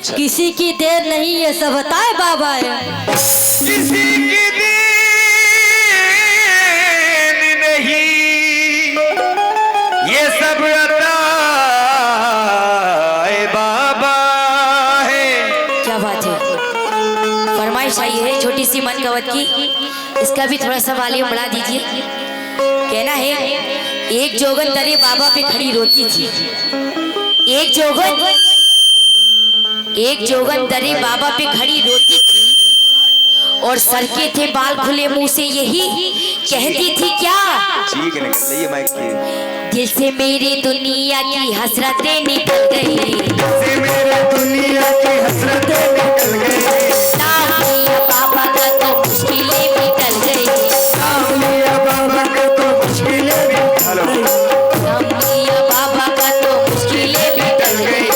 अच्छा किसी की देर नहीं ये सब बताए बाबा है। किसी की देर नहीं ये सब बताए बाबा है। क्या बात है। फरमाइश आई है छोटी सी मन कवत की, इसका भी थोड़ा सा वॉल्यूम बढ़ा दीजिए। कहना है एक जोगन दरे बाबा पे खड़ी रोती थी। एक जोगन दरे बाबा पे खड़ी रोती थी और सर के थे बाल खुले मुंह से यही कहती थी क्या, ठीक है निकल रही है माइक की। दिल से मेरी दुनिया की हसरतें निकल गई, दिल से मेरे दुनिया की हसरतें निकल गई। नाम लिया बाबा का तो मुश्किलें भी टल गई, नाम लिया बाबा का तो मुश्किलें भी टल गई। नाम लिया बाबा का तो मुश्किलें भी टल गई,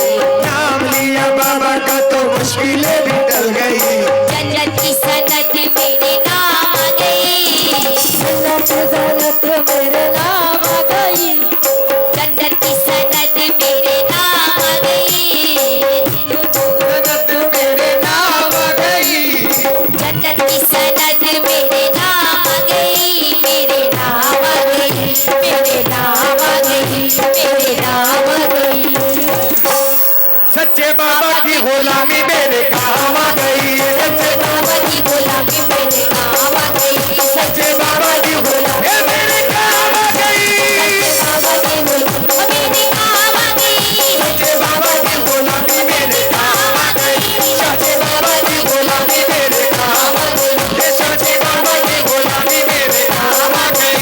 नाम लिया बाबा का तो मुश्किलें भी टल गई। जन्नत की सनत मेरे नाम आ गई, जन्नत की सनत मेरे नाम आ गई, जन्नत की सनत मेरे नाम आ गई, सनत मेरे नाम आ गई। जन्नत की सनत मेरे नाम आ गई, मेरे नाम आ गई, मेरे नाम आ गई, मेरे नाम आ गई। सच्चे बाबा की गुलामी मेरे काम आ गई। सच्चे बाबा की गुलामी मेरे काम आ गई, सच्चे बाबा की गुलामी मेरे काम आ गई। बाबा की गुलामी मेरे काम आ गई, सच्चे बाबा की गुलामी मेरे काम आ गई। सच्चे बाबा की गुलामी मेरे काम आ गई। सच्चे बाबा की गुलामी मेरे काम आ गई।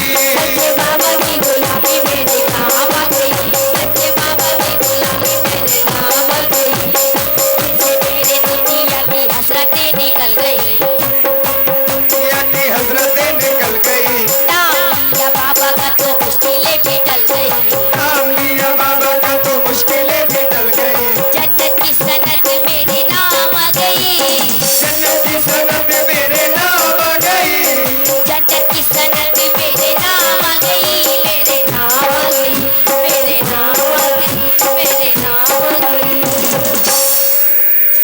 बाबा की गुलामी मेरे काम आ गई, सच्चे बाबा की गुलामी मेरे काम आ गई, मेरे दुनिया की हसरतें निकल गई, दुनिया की हसरतें निकल गई। नाम लिया बाबा का तो मुश्किलें भी टल गई, नाम लिया बाबा का तो मुश्किलें भी टल गई। जन्नत की सनत मेरे नाम आ गई, जन्नत की सनत मेरे नाम आ गई। जन्नत की सनत मेरे नाम आ गई, मेरे नाम आ गई, मेरे नाम आ गई, मेरे नाम आ गई,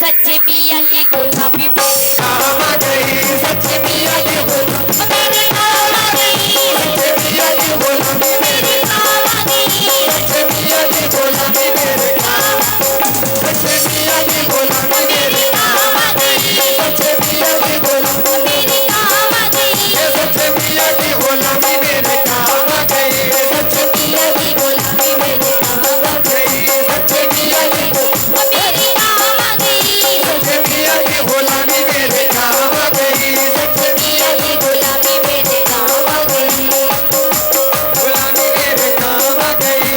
सच्चे मियाँ की गुलामी मेरे नाम आ गई। सच्चे मियाँ की गुलामी मेरे नाम आ गई, सच्चे मियाँ की गुलामी मेरे नाम आ गई, सच्चे मियाँ की गुलामी मेरे काम। सच्चे मियाँ की गुलामी मेरे नाम आ गई, सच्चे मियाँ की गुलामी मेरे नाम आ गई, सच्चे मियाँ की गुलामी मेरे काम आ गई। सच्चे मियाँ की गुलामी मेरे नाम आ गई, सच्चे मियाँ की मेरे नाम आ गई, सच्चे मियाँ की गुलामी मेरे काम आ गई। सच्चे मियाँ की गुलामी मेरे नाम आ गई। गुलामी मेरे काम आ गई।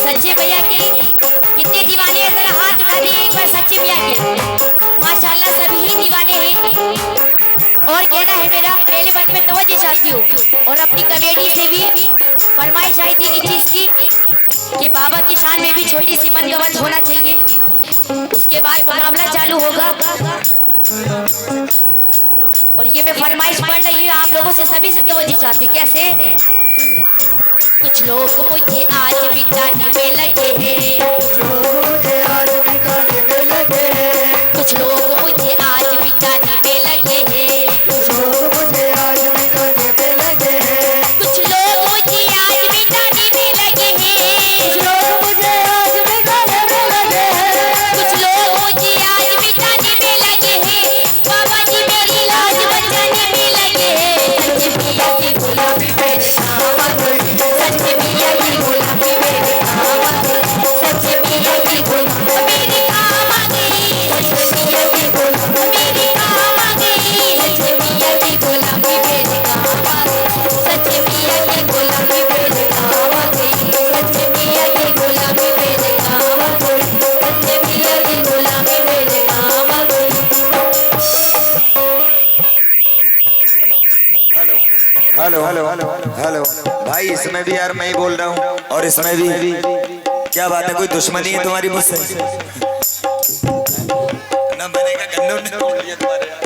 सच्चे भैया के कितने दीवाने हैं, जरा हाथ उठा दिए एक बार सच्चे भैया के। माशाल्लाह सभी ही दीवाने हैं। और कहना है मेरा पहले बंद में तवज्जो चाहती हूँ और अपनी कमेटी से भी फरमाइश आई थी इस चीज की कि बाबा की शान में भी छोटी सी मन गवत होना चाहिए। उसके बाद मुकाबला चालू होगा और ये मैं फरमाइश पढ़ रही हूँ आप लोगों से, सभी से तवज्जो चाहती हूँ। कैसे? कुछ लोग मुझे आज भी गाने में लगे हैं, मुझे आज भी गाने में लगे हैं। कुछ लोग मुझे आज भी गाने में लगे हैं, लोग मुझे आज भी गाने में लगे हैं। कुछ लोग मुझे आज भी गाने में लगे हैं, लोग मुझे आज भी गाने में लगे हैं। कुछ लोग मुझे आज भी गाने में लगे हैं, बाबा जी मेरी लाज बचाने में लगे हैं। सच्चे मियाँ की गुलामी मेरे नाम आ गई, सच्चे मियाँ की गुलामी मेरे नाम आ गई, सच्चे मियाँ की गुलामी मेरे हेलो हेलो हेलो भाई, इसमें भी यार मैं ही बोल रहा हूँ और इसमें भी। क्या बात है, कोई दुश्मनी है तुम्हारी मुझसे? ना मैंने कहा गन्नों ने तोड़ लिया तुम्हारे यार।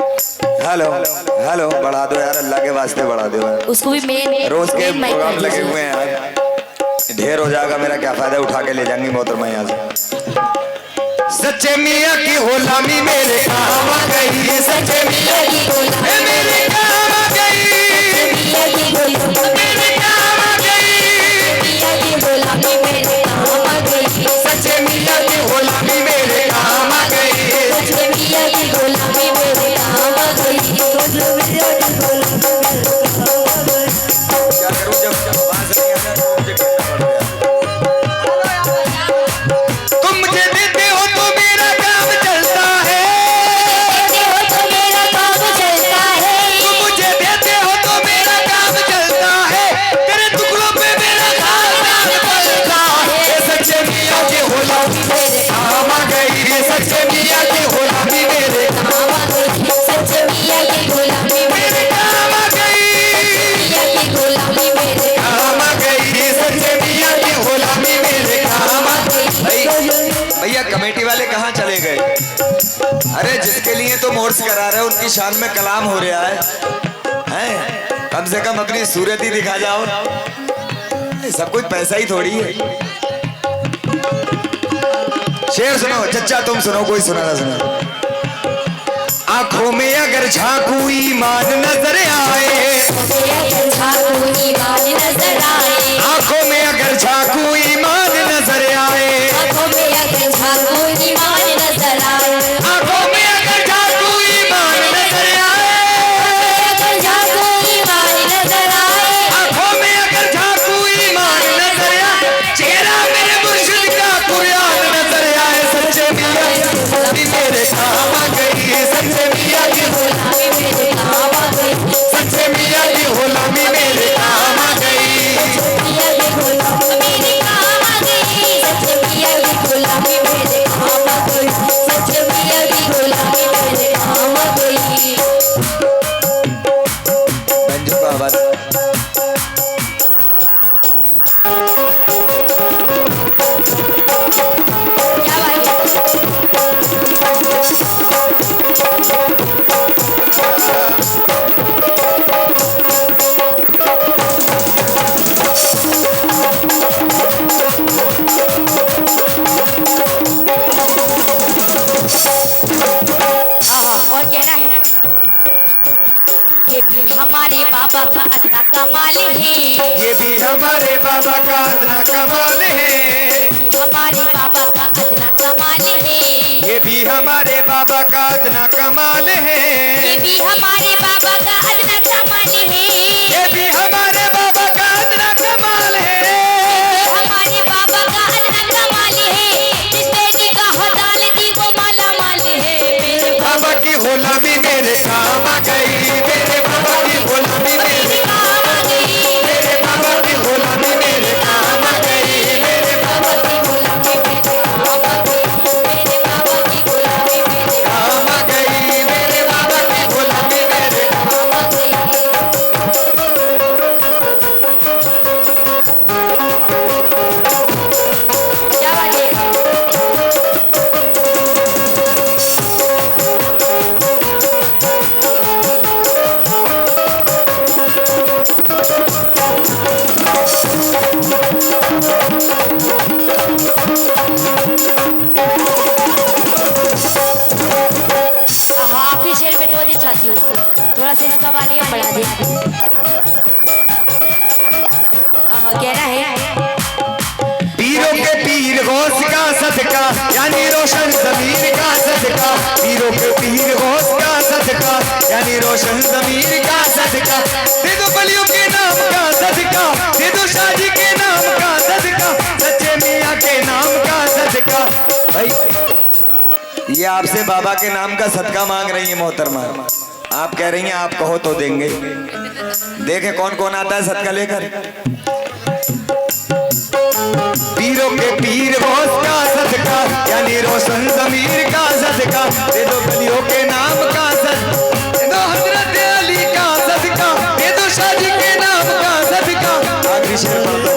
हेलो हेलो, बढ़ा दो यार, अल्लाह के वास्ते बढ़ा दो यार। उसको भी मेन रोज के मेन माइक प्रोग्राम कर लगे दीजिए। हुए हैं यार, ढेर हो जाएगा मेरा, क्या फायदा, उठा के ले जाएंगे मोहतरमा यहाँ से। सच्चे मियाँ की गुलामी मेरे काम आ गई, सच्चे मियाँ की गुलामी मेरे काम आ गई, मियाँ की गुलामी मेरे काम आ गई, मियाँ की गुलामी मेरे काम आ गई। सच्चे मियाँ की गुलामी मेरे काम आ गई। सच्चे मियाँ की गुलामी मेरे काम आ गई। क्या करूं जब आवाज नहीं आता तो मुझे करना पड़ेगा। तुम मुझे देते हो तो मेरा काम चलता है, देते हो तो मेरा काम चलता है। तुम मुझे देते हो तो मेरा काम चलता है, तेरे टुकड़ों पे मेरा खानदान पलता है। सच्चे मियाँ की गुलामी मेरे काम आ गई, सच्चे मियाँ की गुलामी मेरे काम आ गई। सच्चे मियाँ की गुलामी मेरे काम आ गई, मियाँ की गुलामी मेरे काम आ गई, सच्चे मियाँ की गुलामी मेरे काम आ गई। भैया कमेटी वाले कहाँ चले गए? अरे जिसके लिए तुम मोर्स करा रहे हो उनकी शान में कलाम हो रहा है, हैं? कम से कम अपनी सूरत ही दिखा जाओ, सब कुछ पैसा ही थोड़ी है। शेर सुनो चच्चा, तुम सुनो, कोई सुना ना सुना। आंखों में अगर झांकू ईमान नजर आए, झांकू ईमान नजर आए। आंखों में अगर झांकू ईमान नजर आए, आँखों में अगर झांकू ईमान नजर आए। आंखों में अगर झांकू ईमान नजर आए, अगर झांकू ईमान नजर आए। आंखों में अगर झांकू ईमान नजर आए, चेहरा मेरे मुर्शिद का कुरान नजर आए। सच्चे मियाँ की गुलामी मेरे काम आ गई, सच्चे मियाँ की गुलामी मेरे काम आ गई। सच्चे मियाँ की गुलामी मेरे काम आ गई। मियाँ की गुलामी मेरे काम आ गई। सच्चे मियाँ की गुलामी मेरे काम आ गई। सच्चे मियाँ की गुलामी मेरे काम आ गई। बंजू का आवाज। क्या बात है? और कहना है ये भी हमारे बाबा का अदना कमाल है। ये भी हमारे बाबा का अदना कमाल है, हमारे बाबा का अदना कमाल है। ये भी हमारे बाबा का अदना कमाल है, ये भी हमारे बाबा का अदना कमाल है। ये भी हमारे बाबा का अदना कमाल है। हमारे बाबा का अदना कमाल है। जिसने निगाह डाल दी वो माला माल है। मेरे बाबा की गुलामी मेरे काम आ गई, मेरे बाबा की गुलामी मेरे काम आ गई। मेरे बाबा की गुलामी मेरे काम आ गई, मेरे बाबा की गुलामी मेरे काम आ गई। मेरे बाबा की गुलामी मेरे काम आ गई, मेरे बाबा की गुलामी मेरे काम आ गई। क्या बात है? आखिरी शेर में दो चाहती हूँ, थोड़ा सा इसका वालियम बढ़ा दे। कहना है पीरों के पीर गौस का सदका, यानी रोशन जमीर का सदका, पीरों के पीर गौस का सदका, यानी रोशन जमीर का सदका, दे दो बलियों के नाम का सदका, दे दो शादी के नाम का सदका, सच्चे मियाँ के नाम का सदका। भाई ये आपसे बाबा के नाम का सदका मांग रही है मोहतरमा, आप कह रही हैं आप कहो तो देंगे। देखे कौन कौन आता है सदका लेकर। पीरों के पीर गौस का सदका, यानी रोशन जमीर का सदका, दे दो बलियों के नाम का सदका, दे दो हजरत अली का सदका, दे दो शादी के नाम शेर